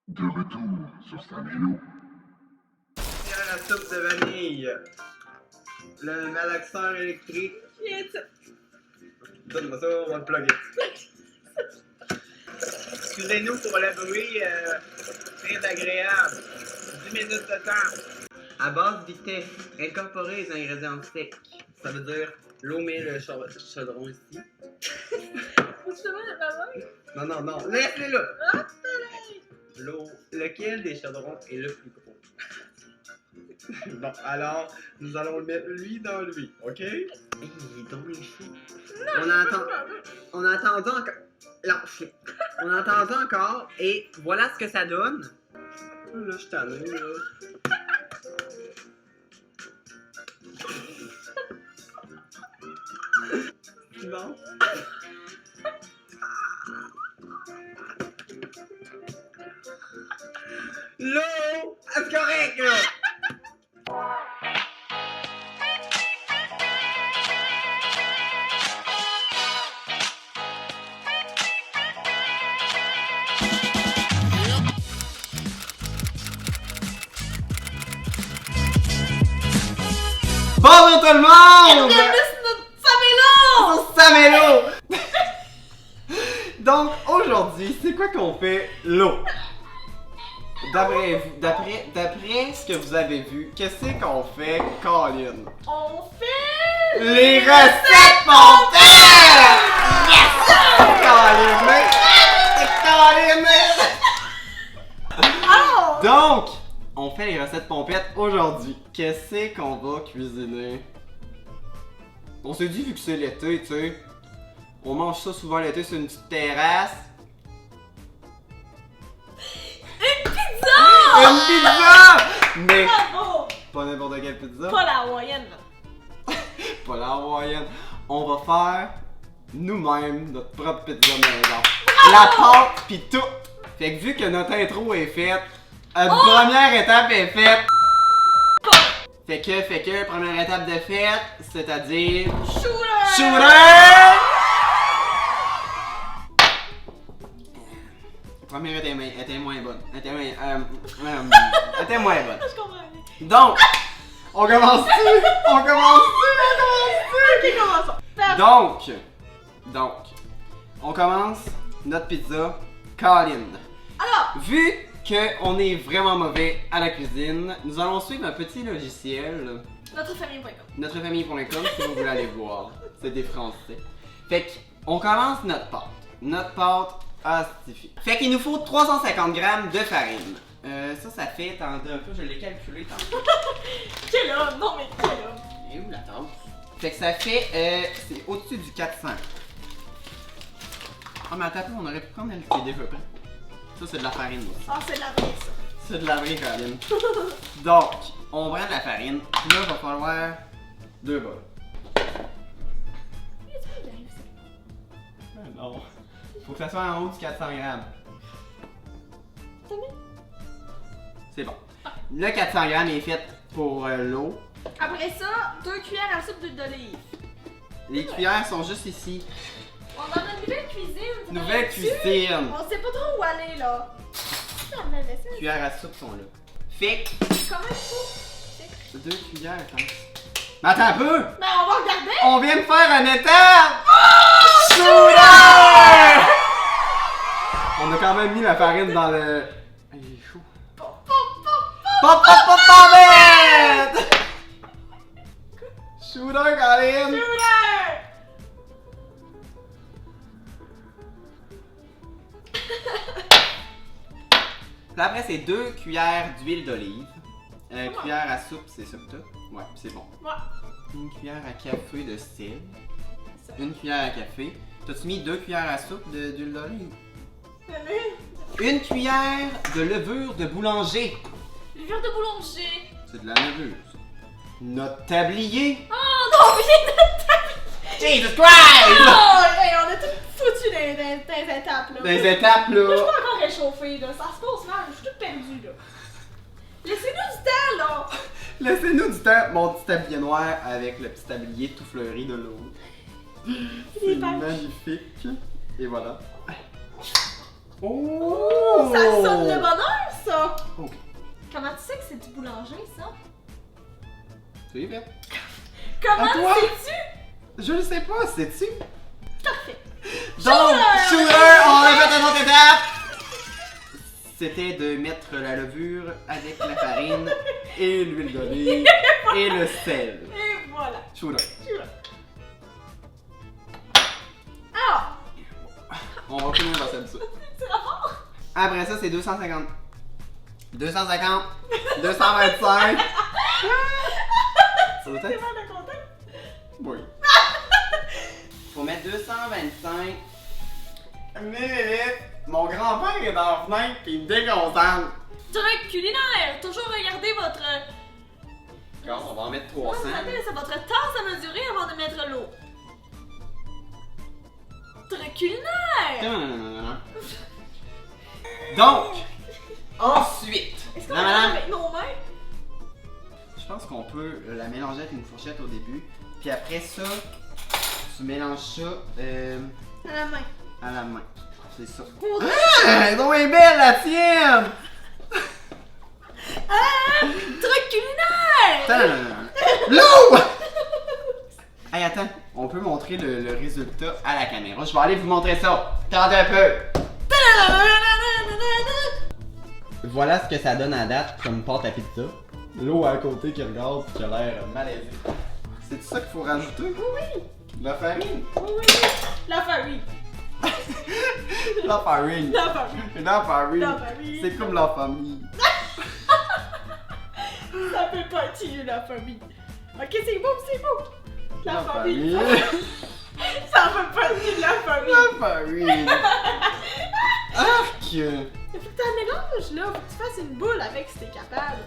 De retour sur Samélo. La soupe de vanille. Le malaxeur électrique. Donne-moi ça, on va le plugger. Excusez-nous pour le bruit très agréable. 10 minutes de temps. À basse vitesse, incorporer les ingrédients secs. Ça veut dire l'eau met le chaudron ici. Justement, la maman. Non, laisse-les là. Ah, L'eau, lequel des chaudrons est le plus gros? Bon, alors, nous allons le mettre lui dans lui, ok? Hey, il est donc chaud. On a entendu encore. Lâche-le. On a entendu encore, et voilà ce que ça donne. Là, je suis tanné, là. C'est bon? L'eau! C'est correct, là! Bonjour tout le monde! bienvenue sur notre Samélo! Samélo! Donc aujourd'hui, c'est quoi qu'on fait l'eau? D'après ce que vous avez vu, qu'est-ce qu'on fait, Colin? On fait Les recettes pompettes! Yes! Colin! Alors, Donc, on fait les recettes pompettes aujourd'hui. Qu'est-ce qu'on va cuisiner? On s'est dit, vu que c'est l'été, tu sais, on mange ça souvent l'été sur une petite terrasse. une pizza! Une pizza! Mais Bravo! pas n'importe quelle pizza. Pas la moyenne, là. Pas la hawaïenne. On va faire nous-mêmes notre propre pizza maison. La pâte pis tout. Fait que vu que notre intro est faite, notre première étape est faite. Fait que, première étape de fête, c'est-à-dire... Shooter! Shooter! La première était moins bonne. Était moins bonne. Je comprends rien. Donc, on commence-tu? Ok, commençons. Donc, on commence notre pizza Colin. Alors, Vu qu'on est vraiment mauvais à la cuisine, nous allons suivre un petit logiciel, notrefamille.com. notrefamille.com, si vous voulez aller voir. C'est des Français. Fait qu'on commence notre pâte. Notre pâte astifiée. Fait qu'il nous faut 350 g de farine. Ça fait, attendez un peu, je l'ai calculé tantôt. Quel homme? Non, mais quel homme? Et où la tasse? Fait que ça fait, c'est au-dessus du 400. Ah, mais attends, on aurait pu prendre le qui est déjà prêt. Ça, c'est de la farine, moi. Ah, c'est de la vraie, ça. C'est de la vraie farine. Donc, on prend de la farine. Puis là, il va falloir 2 bols. Non. Faut que ça soit en haut du 400 grammes. T'as mis? C'est bon. Le 400 grammes est fait pour l'eau. Après ça, 2 cuillères à soupe d'huile d'olive. Les cuillères sont juste ici. On a une nouvelle cuisine. Nouvelle cuisine. On sait pas trop où aller, là. Cuillères à soupe sont là. Fait que Comment il faut? 2 cuillères, je pense. Mais attends un peu! Ben, on va regarder. On vient de faire un étape! Shooter! On a quand même mis la farine dans le... Il est chaud. Pop, Pop, pop, pop, pop, Shooter, Colin! Shooter! Puis après, c'est 2 cuillères d'huile d'olive. Ouais. Cuillère à soupe, c'est ça que t'as? Ouais, c'est bon. Ouais. Une cuillère à café de sel. Une cuillère à café. T'as-tu mis 2 cuillères à soupe d'huile d'olive? Une cuillère de levure de boulanger. Levure de boulanger. C'est de la levure, ça. Notre tablier. Oh non, mais Jesus Christ! oh, hey, on a tout foutu dans les étapes, là. Des étapes, Moi, je là. suis pas encore réchauffée, là. Ça se passe mal, je suis toute perdue, là. Laissez-nous du temps, là. Laissez-nous du temps. Mon petit tablier noir avec le petit tablier tout fleuri de l'eau. C'est pas- magnifique. Et voilà. Oh! Ça sonne le bonheur, ça! Ok. Comment tu sais que c'est du boulanger, ça? C'est Yvette. Comment À toi? sais-tu? Je le sais pas, sais-tu? Parfait. Donc, shooter, on a fait une autre étape! C'était de mettre la levure avec la farine et l'huile d'olive et le sel. Et voilà. Shooter. Ah! On va finir par celle-ci. C'est vraiment... Après ça, c'est 250. 250. 225. Ça doit C'est être? vraiment de content. Oui. Faut mettre 225 millilitres. Mon grand-père est dans la fenêtre pis il me déconcentre. Truc culinaire! Toujours regardez votre... D'accord, on va en mettre Comment 300. ça s'appelle? C'est votre tasse à mesurer avant de mettre l'eau. Truc culinaire! Donc, ensuite, Est-ce qu'on la va madame, avec nos mains? je pense qu'on peut la mélanger avec une fourchette au début. Puis après ça, tu mélanges ça À la main. à la main. C'est ça. Pour... Ah, elle est belle la tienne! Ah! Truc culinaire! L'eau! Hey, attends, on peut montrer le résultat à la caméra. Je vais aller vous montrer ça. Attendez un peu. Voilà ce que ça donne à date comme pâte à pizza. L'eau à côté qui regarde qui a l'air malaisé. C'est ça qu'il faut rajouter? Oui! La farine? Oui! La famille! La farine. La famille! La farine. La famille. C'est comme la famille. Ça fait partie de la famille. Ok, c'est beau, c'est beau! La famille! Ça fait partie de la famille! La farine. Arc. Il faut que tu la mélanges là, faut que tu fasses une boule avec si t'es capable.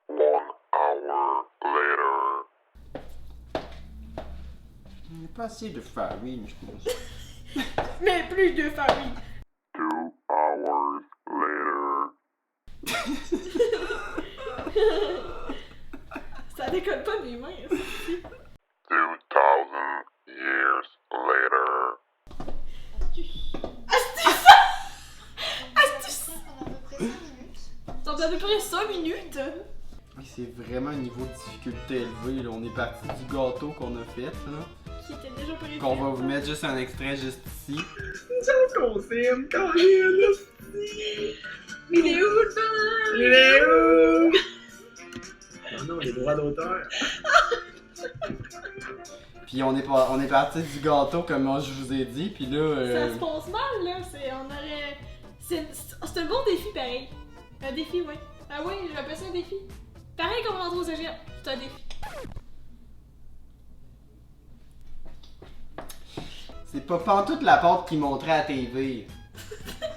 1 hour later. Il n'y a pas assez de farine, je pense. Mais plus de famille! 2 hours later. Ça décolle pas de mes mains. Ça. 2000 years later. Asti ça! Asti ça! Ça fait à peu près 5 minutes. Oui, c'est vraiment un niveau de difficulté élevé. Là. On est parti du gâteau qu'on a fait, là. Qui était déjà prévu. Qu'on va vous mettre juste un extrait juste ici. qu'on s'aime quand il Il est où le bonheur? Il est où? Oh non, les droits d'auteur. Puis on est parti du gâteau comme moi je vous ai dit, puis là... Ça se passe mal là, on aurait... C'est un bon défi pareil. Un défi, oui. Ah oui, j'appelle ça un défi. Pareil comme rentrer au cégep, c'est un défi. C'est pas pantoute la pâte qui montrait à la TV.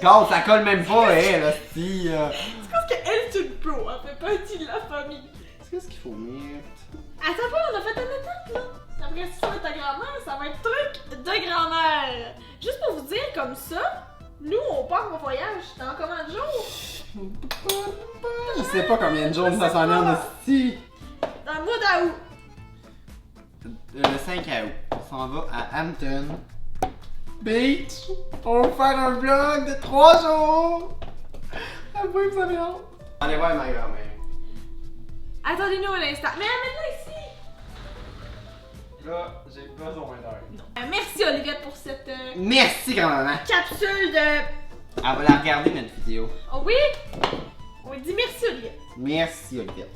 Quand ça colle même pas, elle, hostie. C'est parce qu'elle, c'est une pro, elle fait partie de la famille. Qu'est-ce qu'il faut mettre? Attends pas, on a fait une étape là. Après, si ça va être ta grand-mère, ça va être truc de grand-mère. Juste pour vous dire, comme ça, nous, on part en voyage dans combien de jours? Je sais pas combien de jours ça s'en vient en hostie. Dans le mois d'août. Le 5 août, on s'en va à Hampton Beach. On va faire un vlog de 3 jours. Après, vous avez hâte. Allez voir ma grand-mère. Attendez-nous un instant. Mais amène-la ici. Là, j'ai besoin d'aide. Merci Oliviette pour cette Merci grand-maman. capsule de... Elle va la regarder notre vidéo. Oh oui? On dit merci Oliviette. Merci Oliviette.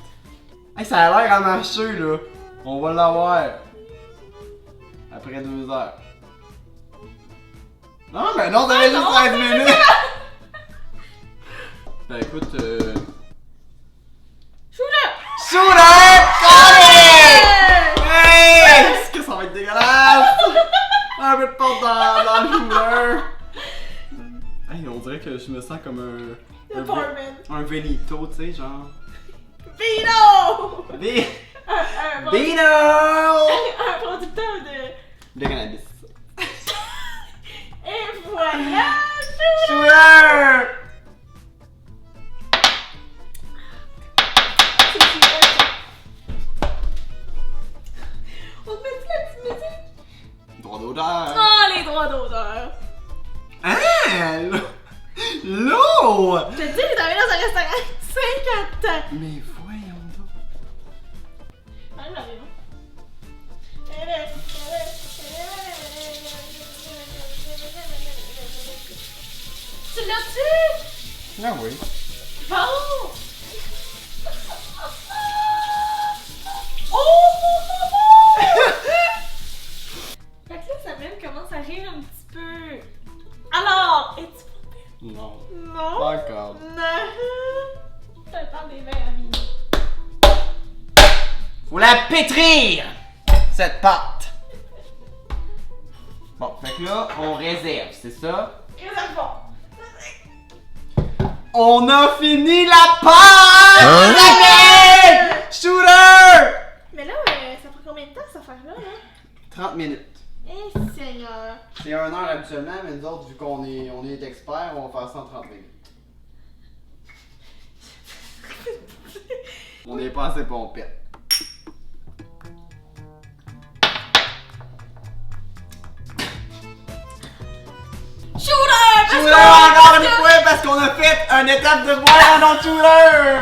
Hey, ça a l'air à marcher là. On va l'avoir. Après 2 heures. Non, mais non, t'avais juste 13 minutes. Ben écoute, Shooter! Shooter! Collé! Hey! Est-ce que ça va être dégueulasse? Un peu de porte dans le shooter. Hey, on dirait que je me sens comme Le barman. un Velito, tu sais, genre. Vino! Vino! Un producteur de... De cannabis. Et voilà! Shooter! On te met la petite musique? Droit d'auteur. Oh, les droits d'auteur! Ah! reste 50 ans. Mais voyons donc. Allez, j'arrive. Tu l'as-tu? Ah oui. Bon! Oh! Fait que là, Samuel commence à rire un petit peu. Alors, es-tu pompette? Non. Non? Pas encore. Non! T'as le temps des verres à minuit. Faut la pétrir! Cette pâte! Bon, fait que là, on réserve, c'est ça? Réservons. On a fini la pâte! Samuel! Shooter! Mais là, ça prend combien de temps cette affaire-là? Là? 30 minutes. Eh, Seigneur! C'est 1 heure habituellement, mais nous autres, vu qu'on est experts, on va faire ça en 30 minutes. On n'est pas assez pompettes. Shooter! Shooter encore une fois parce qu'on a fait une étape de boire en non-shooter!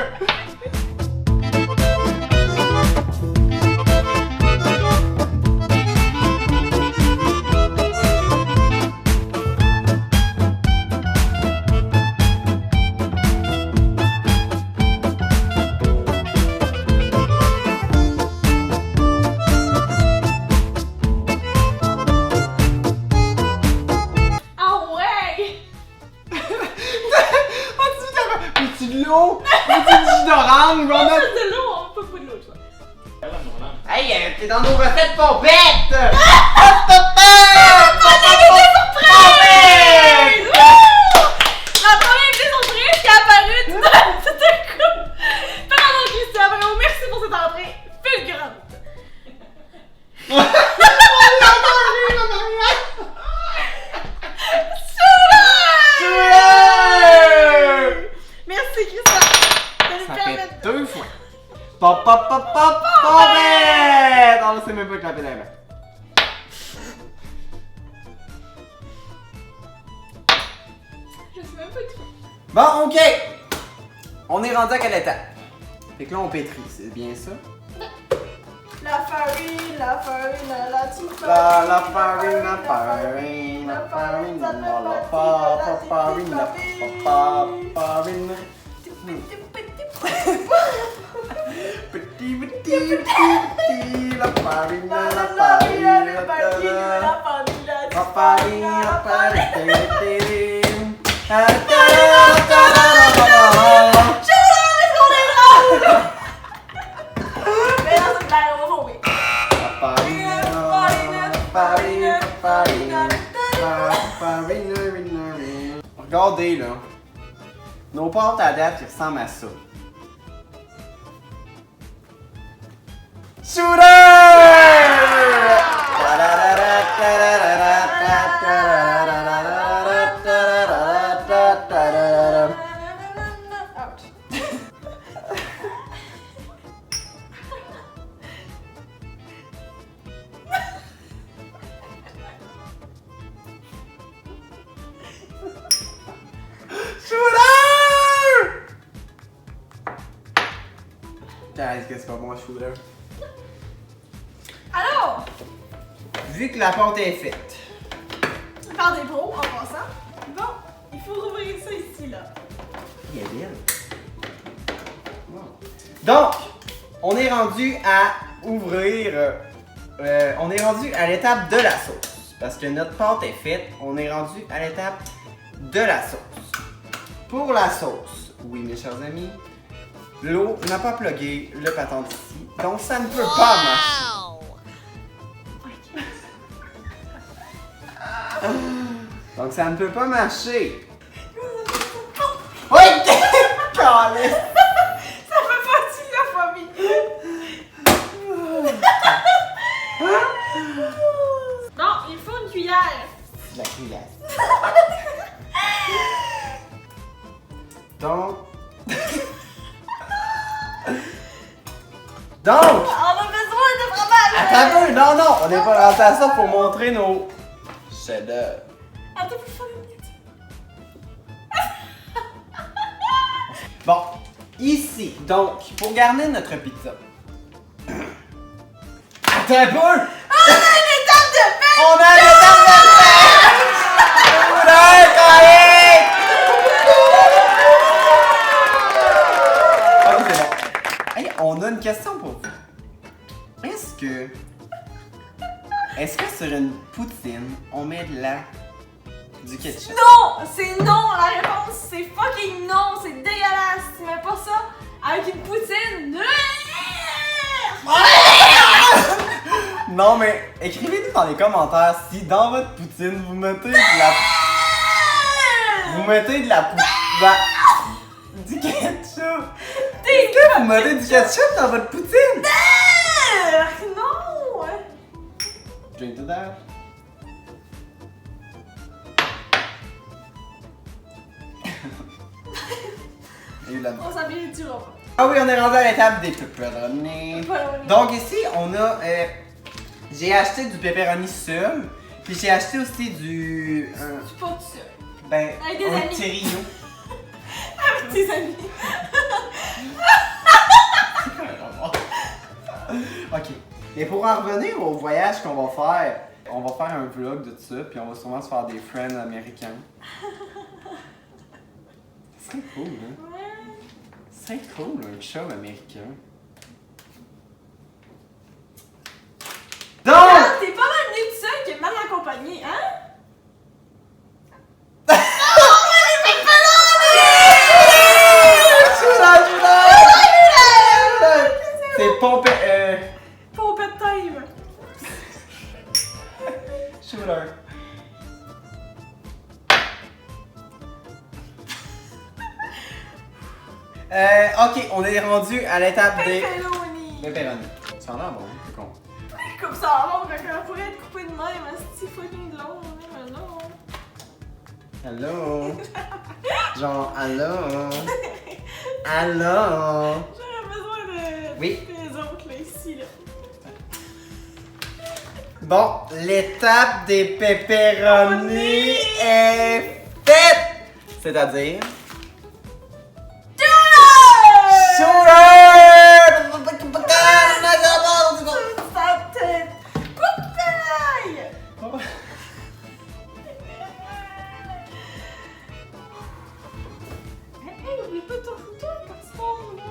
Ah ouais! Veux-tu de l'eau? Veux-tu du jus d'orange? On a... De l'eau, on peut pas de l'eau, ça. Hey, t'es dans nos recettes pompettes! La première idée surprise qui est apparue tout d'un coup! Pardon, Christian, vraiment, merci pour cette entrée fulgurante! Merci, Christian! De nous Ça permettre fait 2 fois. Pop, pop, pop, pop, pompette! On sait même pas clapper dans les mains. Je sais même pas tout. Bon, ok. On est rendu à quelle étape? Fait que là, on pétrit, c'est bien ça? La farine, la farine, la petite La farine, la farine, la farine, la farine, la farine. Petit, petit, petit, la farine, la farine, la farine, la Regardez là, nos pâtes à date ils ressemblent à ça. Est-ce que c'est pas bon, shooter? Alors, Vu que la pâte est faite, par des pros en passant. Bon, il faut rouvrir ça ici, là. il est belle. Wow. Donc, on est rendu à ouvrir. On est rendu à l'étape de la sauce. Parce que notre pâte est faite, on est rendu à l'étape de la sauce. Pour la sauce, oui, mes chers amis, l'eau n'a pas plugué le patente ici, donc ça ne peut pas marcher. Donc ça ne peut pas marcher. Oui! Caliste! Ça fait partie de la famille. Non, il faut une cuillère. La cuillère. Donc... Donc... On a besoin de fromage. Attends un peu! Non, non! On n'est pas rentré à ça pour montrer nos chefs-d'œuvre. Attends, faut faire une minute. Bon, ici, donc, pour garnir notre pizza. Attends un peu! On a une étape de fait! On a l'étape de fête! Ok, c'est bon. Hey, on a une question pour vous. Est-ce que sur une poutine, on met du ketchup? Non! C'est non! La réponse, c'est fucking non! C'est dégueulasse! Tu mets pas ça avec une poutine! Non, mais écrivez-nous dans les commentaires si dans votre poutine, vous mettez de la... du ketchup! Est-ce que vous mettez du ketchup dans votre poutine? Non! Drink to that. Évidemment. On s'habituera pas. Ah oui, on est rendu à l'étape des pepperoni. Donc ici, on a... j'ai acheté du pepperoni seul, puis j'ai acheté aussi du... Je suis pas tout seul. ben, Avec des un amis. trio. Avec tes amis. Ok. Mais pour en revenir au voyage qu'on va faire, on va faire un vlog de ça, puis on va sûrement se faire des friends américains. C'est cool, hein? Ouais. C'est cool, un chum américain. Donc! Ah, t'es pas mal venu tout seul qui est mal accompagné, hein? C'est pompé. Pompette time! Shooter. Ok, on est rendu à l'étape des Pepperoni! pepperoni. Ça en a bon, c'est con. Comme ça, alors, quand on pourrait être coupé de même, c'est fucking long, mais non. Allô? Genre, allô? Allô? J'aurais besoin de. Oui. Des autres, là, ici, là. Bon, l'étape des pepperoni est faite! C'est-à-dire... Shooter! Sa tête! Bouteille! Hey, oublie pas ton couteau quand tu tombes, là!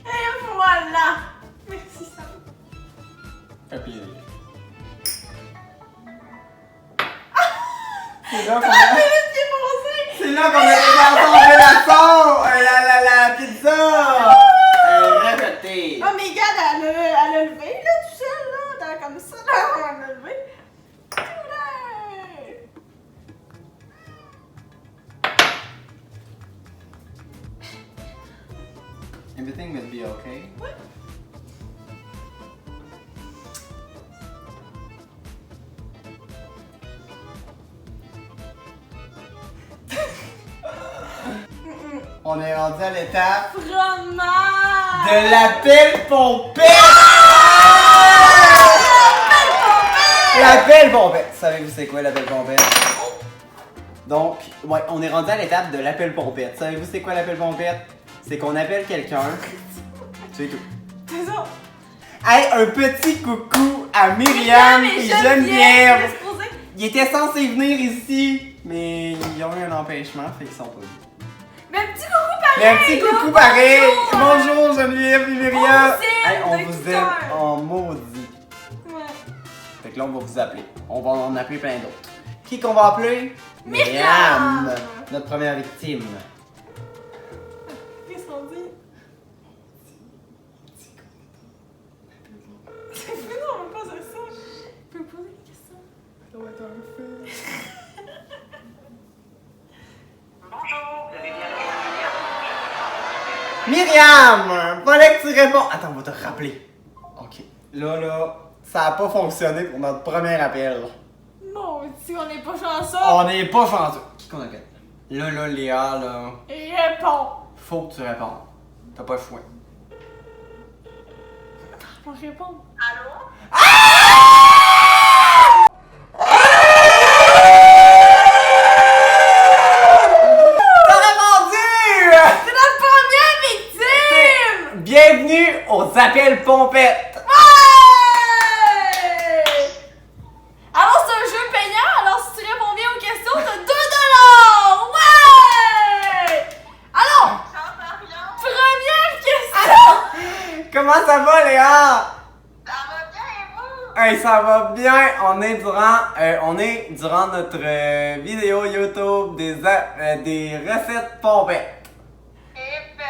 Et voilà! Merci, Sam. Papier. C'est là qu'on a... Minute qui est passée! C'est là qu'on a ensemble la pizza! Répétez! Oh, mais regarde, elle a levé, là, tout seul, là, comme ça, là, elle a levé. Everything will be okay. On est rendu à l'étape Fromage! de la pelle pompette! La pelle pompette! Savez-vous c'est quoi la pelle pompette? Donc, ouais, on est rendu à l'étape de l'appel pompette. Savez-vous c'est quoi l'appel pompette? C'est qu'on appelle quelqu'un. C'est tout. C'est ça! Hey, un petit coucou à Myriam et Geneviève! Supposé. Ils étaient censés venir ici, mais ils ont eu un empêchement, fait qu'ils sont pas venus. Mais un petit coucou pareil! Mais un petit là, coucou pareil! bonjour. Bonjour Geneviève et Myriam! On vous aime, Hey, on nos vous aime écouteurs. en maudit. Ouais. Fait que là, on va vous appeler. On va en appeler plein d'autres. Qui qu'on va appeler? Myriam! Notre première victime. Qu'est-ce qu'on dit? Mais non, on va pas dire ça. Je peux poser des questions. Ça va être un fait. Bonjour, vous avez bien Myriam! Fallait que tu réponds. Attends, on va te rappeler. Ok. Là, ça a pas fonctionné pour notre premier appel. Non, si on n'est pas chanceux. On n'est pas chanceux. Qui qu'on appelle? Là, Léa, là. Réponds. Faut que tu répondes. T'as pas le choix. On répond. Allô? s'appelle Pompette. Ouais! Alors, c'est un jeu payant. Alors, si tu réponds bien aux questions, t'as 2 $. Ouais! Alors, J'entends rien. première question. Comment ça va, Léa? Ça va bien et vous? Hey, ça va bien. On est durant notre vidéo YouTube des recettes Pompette. Et ben,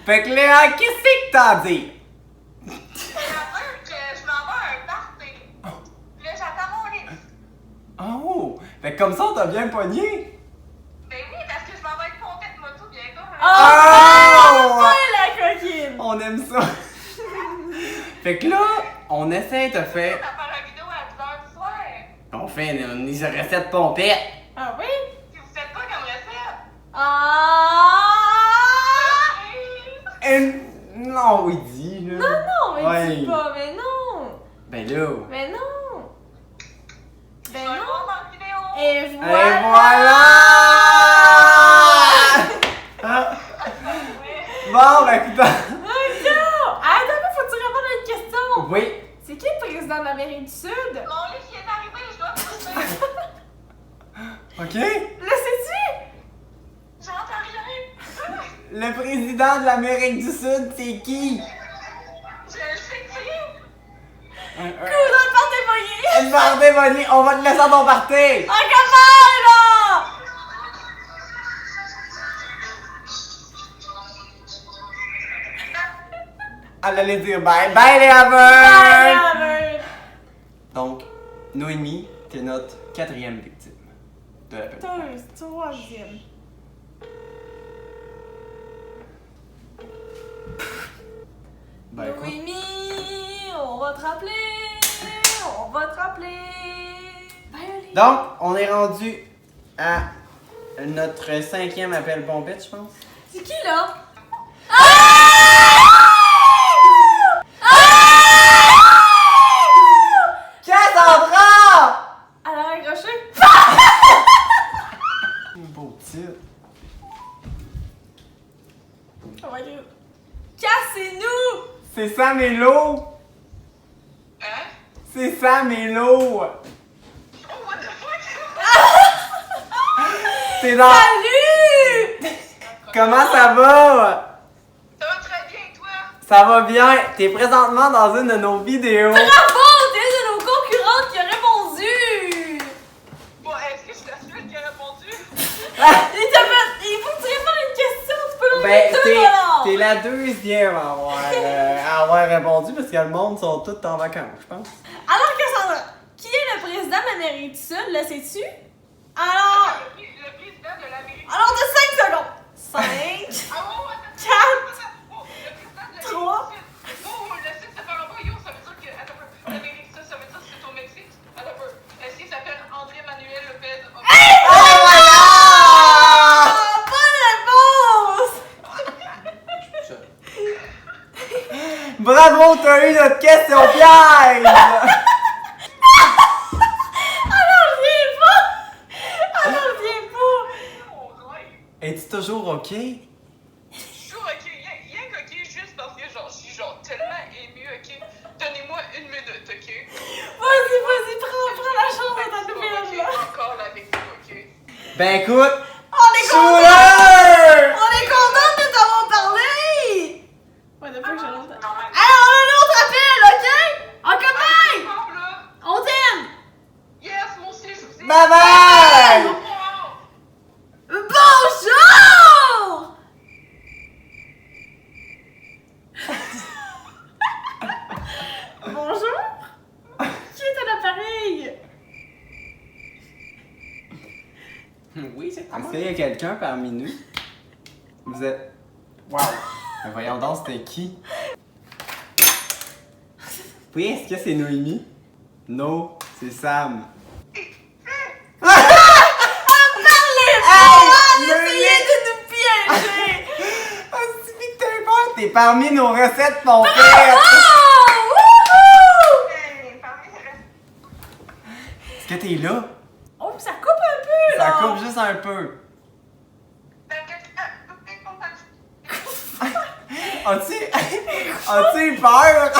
Fait que Léa, qu'est-ce que t'as dit? c'est la peur que je m'en vais à un party. Là, j'attends mon livre. Oh! Fait que comme ça, on t'a bien pogné. Ben oui, parce que je m'en vais être pompette moto bientôt. Oh, Oh! ouais, la coquine. On aime ça. Fait que là, on essaie de faire. On va faire une vidéo à 10h du soir. On fait une recette Pompette. Ah oui? Puis vous faites quoi comme recette? Ah! Non, oui, dis, là. Non, mais Ouais. dis pas, mais non. Ben là. Mais non. Je Ben vais le non. voir dans la vidéo. Et Et voilà. voilà! Oui. Bon, ben écoute. D'accord. Ah, d'accord, faut-tu répondre à une question? Oui. C'est qui le président de l'Amérique du Sud? Mon livre vient d'arriver, je dois pousser. OK? Le sais-tu? J'entends rien. Le président de l'Amérique du Sud, c'est qui? Je le sais-tu? Coudon de porte évoyée. Une barre démonie, on va te laisser à ton party! En cavale, là! Elle allait dire bye bye les Haveurs! Bye, Donc, Noémie, t'es notre 4e victime de l'appel. troisième. Ben écoute, Noémie, on va te rappeler. On va te rappeler. Bye, Oli. donc, on est rendu à notre 5e appel Pompette, je pense. C'est qui, là? Cassandra! Elle a raccroché. Beau titre. Oh my God. Cassez-nous! C'est Sam et Lo! Hein? C'est Sam et Lo! Oh, what the fuck? C'est dans... Salut! Comment ça va? Ça va très bien, toi? Ça va bien. T'es présentement dans une de nos vidéos. Bravo! T'es une de nos concurrentes qui a répondu! Bon, est-ce que je suis la seule qui a répondu? Il faut que tu répondes à une question, tu peux Ben, l'enlever $2. t'es la 2e à avoir répondu parce que le monde sont tous en vacances, je pense. Alors, Cassandra, qui est le président de l'Amérique du Sud, le sais-tu? Alors, Le président de l'Amérique. alors de 5 secondes. 5, Ah, oh, attends. 4, Oh, le président de l'Amérique. 3. Oh, le site se fait en bas, yo, ça veut dire que. Attends un peu. L'Amérique, ça veut dire que c'est au Mexique. Attends un peu. Est-ce qu'il s'appelle André Manuel Lopez? Ah, bonne réponse! Bravo, t'as eu notre question piège! Alors, viens pas! Alors, viens pas! Oh, ouais. Es-tu toujours OK? Je suis ok, rien qu'ok, juste parce que genre, je suis genre tellement émue, ok? Donnez-moi une minute, ok? Vas-y, prends la chance de ta nouvelle, là. Encore avec vous, ok? Ben écoute, On est content! Souleur! On est content de t'avoir parlé! Ouais, depuis que j'ai longtemps. Non, mais. Alors, on a un autre appel, ok? En campagne! Bon, là. On t'aime! Yes, moi aussi, je vous aime. Bye bye! Au revoir. Bonjour! Bonjour? Qui est à l'appareil? Oui, c'est Est-ce qu'il y a quelqu'un parmi nous? Vous êtes... Wow! Ben voyons donc, c'était qui? Oui, est-ce que c'est Noémie? Non, c'est Sam. Parlez pas! Noémie! Essayez de nous piéger! Ah, c'est que t'es peur! T'es parmi nos recettes Pompette! Oh! Wouhou! Hey, parmi les restes. Est-ce que t'es là? Oh, ça coupe un peu, Ça là! coupe juste un peu. As-tu eu peur?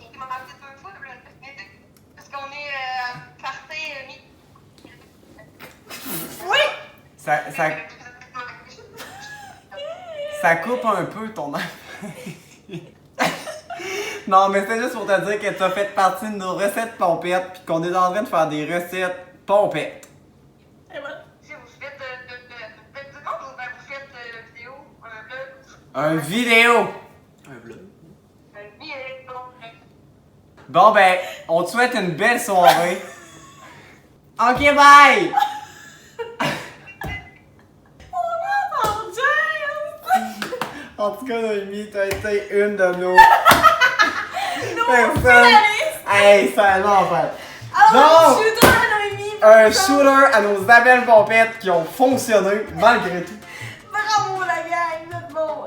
Il m'a parlé 2 fois, là, parce qu'on est parti Oui! Ça coupe un peu ton Non, mais c'est juste pour te dire que tu as fait partie de nos recettes pompettes puis qu'on est en train de faire des recettes pompettes. Et voilà. Si vous faites du monde ou bien vous faites vidéo, un vlog, Un vidéo! Un vlog. un vidéo. Bon ben, on te souhaite une belle soirée. Ok, bye! Oh Dieu! En tout cas, Noémie, t'as été une de nos Nos personnes. finalistes! Hey, c'est un enfer. Alors, Donc, shooter à Noémie! un shooter à nos appels pompettes qui ont fonctionné malgré tout. Bravo la gang, vous êtes bons!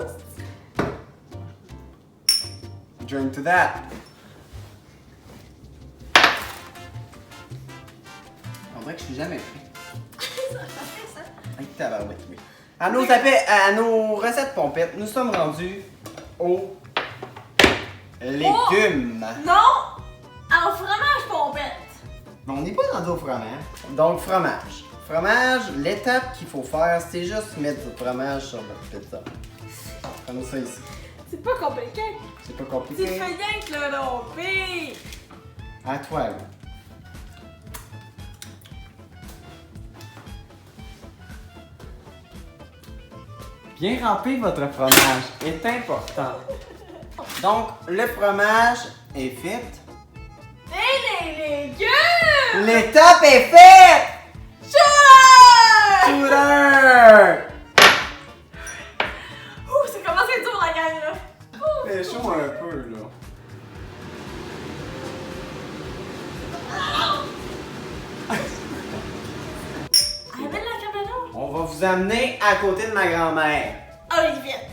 Drink to that. On dirait que je suis jamais prêt. Hey, tabarouette, oui. À nos recettes pompettes, nous sommes rendus aux légumes. Non! En fromage pompette! Mais on n'est pas rendu au fromage. Donc, fromage. Fromage, l'étape qu'il faut faire, c'est juste mettre du fromage sur notre pizza. Comme ça ici. C'est pas compliqué! C'est pas Tu compliqué. fais rien que le romper! À toi, là. Bien ramper votre fromage est important. Donc, le fromage est fait. Et les légumes! L'étape est faite! Shooter! Shooter! Ouh, ça commence à être dur la gang là! Ouh, Fais chaud un peu, là. Amène la caméra! On va vous amener à côté de ma grand-mère. Oliviette!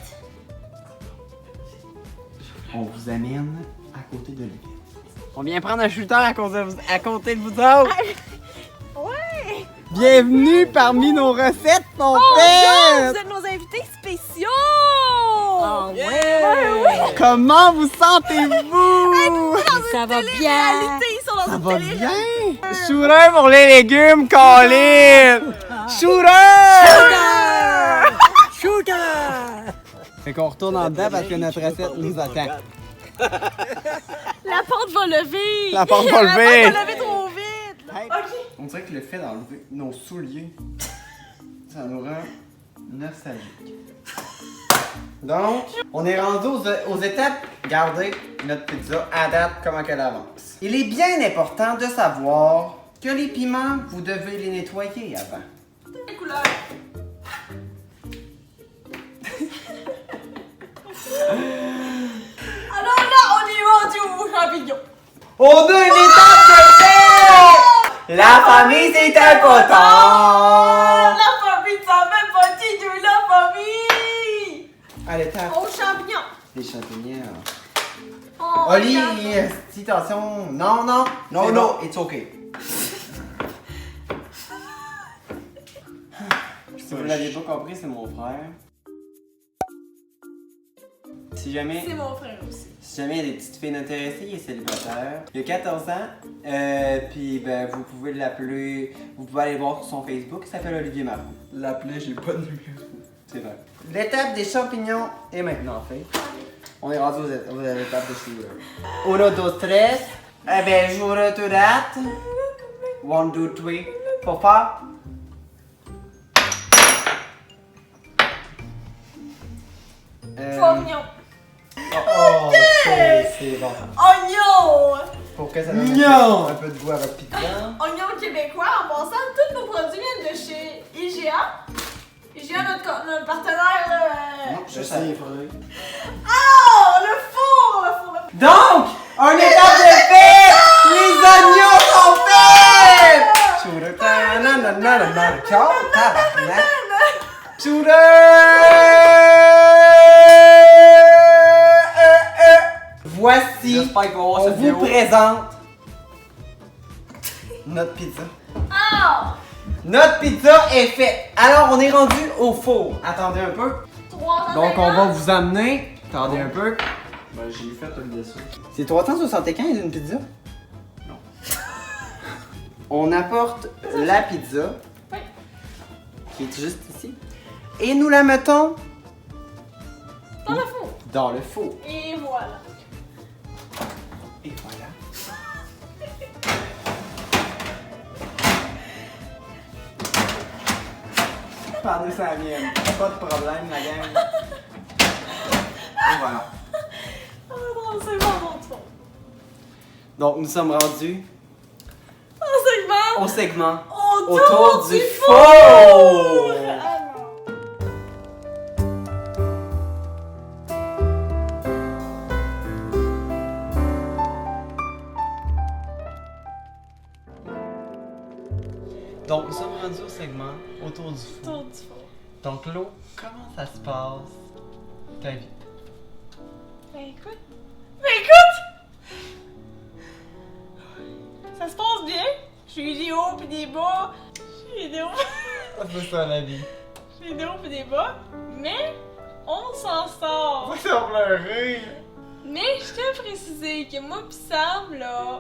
On vous amène à côté de lui. On vient prendre un shooter à côté de vous autres. Ouais! Bienvenue parmi nos recettes Bonjour! pompettes. Vous êtes nos invités spéciaux! Oh, ouais! Comment vous sentez-vous? Ça va bien! Réalité, ils sont dans Ça une va télé. bien? Shooter pour les légumes, Colin! Shooter! Shooter! Fait qu'on retourne en dedans parce que notre recette nous attend. La porte va lever! La porte va lever. La porte va lever trop vite! là. Hey, Ok. on dirait que le fait d'enlever nos souliers, ça nous rend nostalgiques. Donc, on est rendu aux étapes. Regardez notre pizza à date, comment qu'elle avance. Il est bien important de savoir que les piments, vous devez les nettoyer avant. Les couleurs. Alors là, on est rendu aux champignons. On a une étape de fait! La famille, c'est important! La famille, ça fait partie de la famille. À l'étape Aux champignons. des champignons. On Oli, regarde. attention. Non, non. No, no, it's okay. Si vous l'avez pas compris, c'est mon frère. Si jamais C'est mon frère aussi. il y a des petites filles intéressées, il est célibataire. Il a 14 ans. Puis ben, vous pouvez l'appeler. Vous pouvez aller voir sur son Facebook. Il s'appelle Olivier Marou. L'appeler, j'ai pas de numéro. C'est vrai. L'étape des champignons est maintenant faite. On est rendu aux étapes de shooter. 1, 2, 3. Eh ben, je vous retourne. 1, 2, 3. 4, 5. Oignon. Oh, c'est bon. Oignon. Pour que ça donne un peu de goût à votre pizza. Oignon québécois. En passant, tous nos produits viennent de chez IGA. IGA, notre partenaire là. Non, je sais. Oh, le four. Donc, un étape de fait! Les oignons sont faits! Shooter, ta-na-na-na-na-na. Ciao, tabarnak. Voici, on vous présente notre pizza. Oh! Notre pizza est faite. Alors, on est rendu au four. Attendez un peu. 300 Donc, on va vous amener. Attendez un peu. Ben, j'ai fait un dessin. C'est 375 une pizza? Non. On apporte la pizza. Oui. Qui est juste ici. Et nous la mettons Dans le four. dans le four. Et voilà. Et voilà. Pardon, c'est la mienne. Pas de problème, la gang. Et voilà. Ah non, c'est vraiment trop. Donc, nous sommes rendus Un segment au segment autour du four. Ah non. Donc, nous sommes rendus au segment autour du four. Autour du four. Donc, Lo, comment ça se passe ta vie? Ben écoute. Ça se passe bien. J'ai eu des hauts pis des bas. J'ai eu des hauts. C'est ça la vie. J'ai eu des hauts pis des bas. Mais on s'en sort. Ça pleurer. Mais je tiens à préciser que moi pis Sam, là,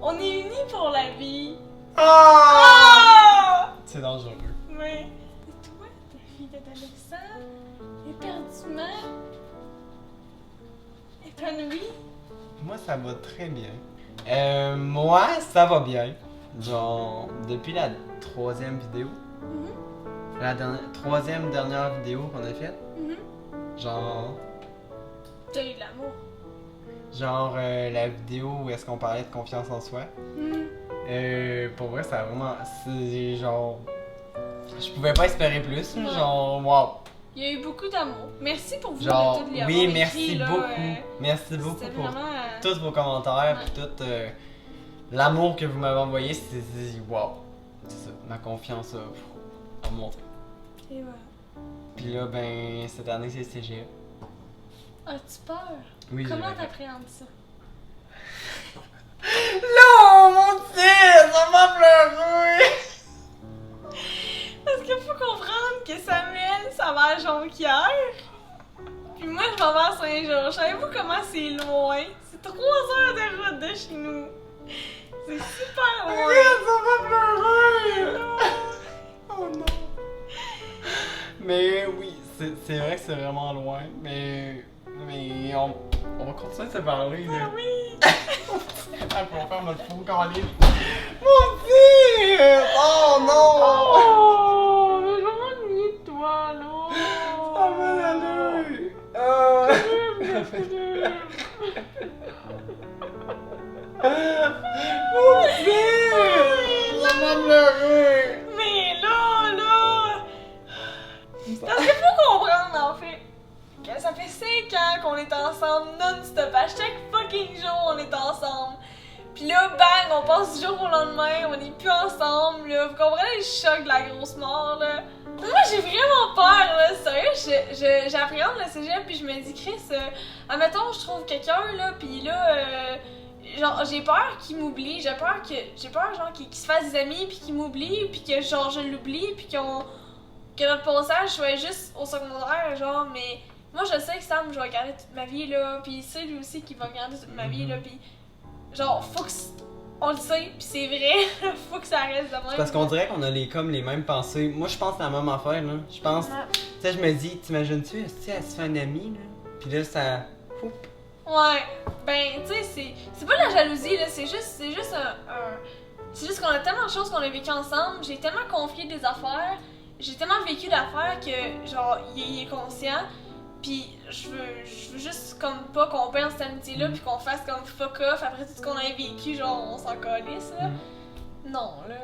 on est unis pour la vie. Ah! C'est dangereux. Mais et toi, ta fille d'adolescent, éperdument, épanouie. Moi, ça va très bien. Moi, ça va bien. Genre, depuis la troisième vidéo, la troisième dernière vidéo qu'on a faite, genre, T'as eu de l'amour. genre la vidéo où est-ce qu'on parlait de confiance en soi. Pour vrai, ça a vraiment, c'est genre, je pouvais pas espérer plus, Ouais. genre, wow. Il y a eu beaucoup d'amour. Merci pour vous Genre, de toutes les avoir oui, écrit, merci là, beaucoup. Merci beaucoup C'était pour vraiment. tous vos commentaires Ouais. puis tout l'amour que vous m'avez envoyé, c'est wow. C'est ça, ma confiance a monté. Et voilà. Puis là, ben, cette année, c'est CGE. As-tu peur? Oui, Comment j'ai- t'appréhendes ça? Non, mon Dieu, ça m'a pleuré! Parce qu'il faut comprendre que Samuel, ça va à Jonquière. Puis moi, je m'en vais à Saint-Georges. Savez-vous comment c'est loin? C'est 3 heures de route de chez nous. C'est super loin. Ça m'a pleuré! Oh non! Mais oui, c'est vrai que c'est vraiment loin, mais on va continuer de se parler. Là. Ah oui! Après, on va faire notre fou quand même. Mon Dieu! Oh non! Oh! Mais je vais m'ennuyer de toi, là! Ça va aller! Mon Dieu! Ça m'a pleuré! Mais là! Parce qu'il faut comprendre, en fait, que ça fait 5 ans qu'on est ensemble non-stop. À chaque fucking jour, on est ensemble. Puis là, bang, on passe du jour au lendemain, on n'est plus ensemble, là. Vous comprenez le choc de la grosse mort, là? Moi, j'ai vraiment peur, là. Sérieux, j'appréhende le cégep, puis je me dis, Chris, admettons, je trouve quelqu'un, là, puis là, genre, j'ai peur qu'il m'oublie. J'ai peur, genre, qu'il se fasse des amis, puis qu'il m'oublie, puis que, genre, je l'oublie, puis que notre passage soit juste au secondaire, genre, mais moi, je sais que Sam, je vais garder toute ma vie, là, puis c'est lui aussi qui va garder toute ma vie, là, puis genre, faut que. On le sait, pis c'est vrai, faut que ça reste de même. Parce qu'on dirait qu'on a comme les mêmes pensées. Moi, je pense la même affaire, là. Je pense. Tu sais, je me dis, t'imagines-tu, est-ce elle se fait un ami, là? Puis là, ça. Oup. Ouais, ben, tu sais, c'est pas de la jalousie, là, c'est juste c'est juste qu'on a tellement de choses qu'on a vécues ensemble, j'ai tellement confié des affaires, j'ai tellement vécu d'affaires que, genre, il est conscient, pis je veux juste comme pas qu'on perde cette amitié-là, pis qu'on fasse comme fuck off après tout ce qu'on a vécu, genre, on s'en calisse, là. Non, là.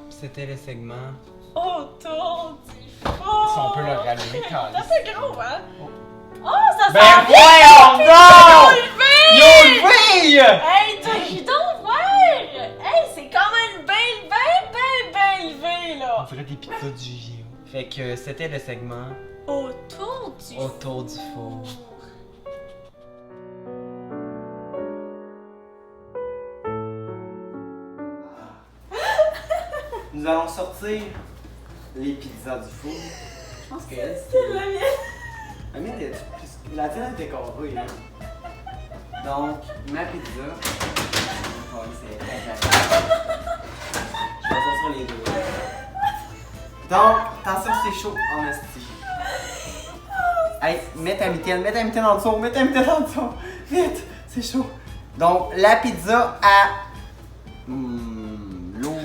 C'était le segment. Autour du four! Si on peut le rallumer, C'est calisse. assez gros, hein? Oh, ça Ben sent bien! voyons donc! Yo, Yo, oui! Hey, t'as eu donc vert! Hey, c'est quand même bien élevé, On là! dirait des pizzas du JO. Fait que c'était le segment Autour du autour du four. Nous allons sortir les pizzas du four. Je pense que C'est la mienne! La tienne était carrée, hein. Donc, ma pizza. Oh, c'est je vais ça sur les deux. Donc, attention, c'est chaud en esti. Hey, mets ta mitaine en dessous, Vite, c'est chaud. Donc, la pizza à. L'eau,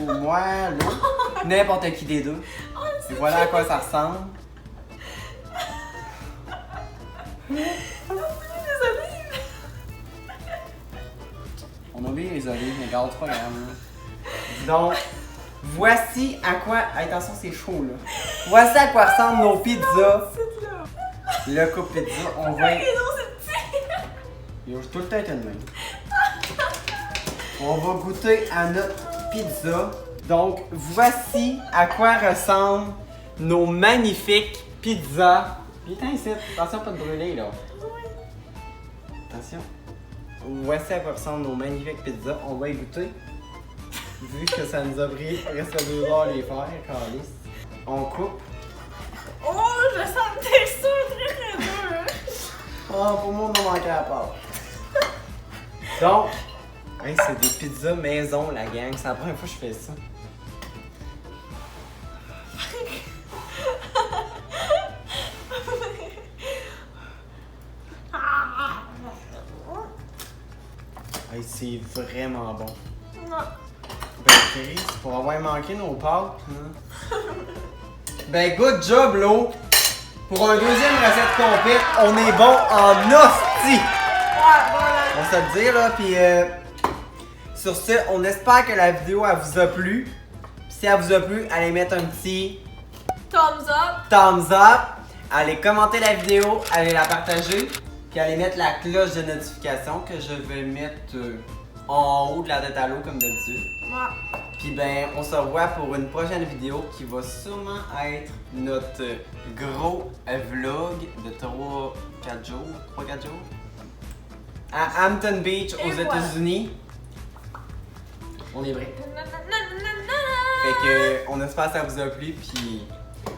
n'importe qui des deux. Et voilà à quoi ça ressemble. On a oublié les olives, mais garde, c'est pas grave. Hein. Donc, voici à quoi. Attention, c'est chaud là. Voici à quoi ressemblent nos pizzas. Le coupe pizza, on va. Yo, j'ai tout le temps été de même. On va goûter à notre pizza. Donc, voici à quoi ressemblent nos magnifiques pizzas. Putain, ici, attention pas de brûler là. Attention. Voici à quoi ressemblent nos magnifiques pizzas. On va y goûter. Vu que ça nous a pris presque 2 heures les faire, calice. On coupe. Oh, je sens une texture très dure. Oh, pour moi, on a manqué à part. Donc, hey, c'est des pizzas maison, la gang. C'est la première fois que je fais ça. Hey, c'est vraiment bon. Non. Ben, Chris, pour avoir manqué nos pâtes, hein. Ben, good job, Lo! Pour un deuxième recette complète, on est bon en hostie! On va se le dire, là, pis sur ce, on espère que la vidéo, elle vous a plu. Pis si elle vous a plu, allez mettre un petit thumbs up, allez commenter la vidéo, allez la partager, puis allez mettre la cloche de notification que je vais mettre en haut de la tête à l'eau comme d'habitude. Puis ben, on se revoit pour une prochaine vidéo qui va sûrement être notre gros vlog de 3-4 jours à Hampton Beach aux États-Unis. On est vrai. Fait que on espère que ça vous a plu, puis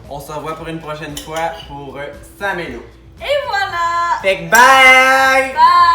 on se revoit pour une prochaine fois pour Sam et Lo. Et voilà! Fait que bye! Bye!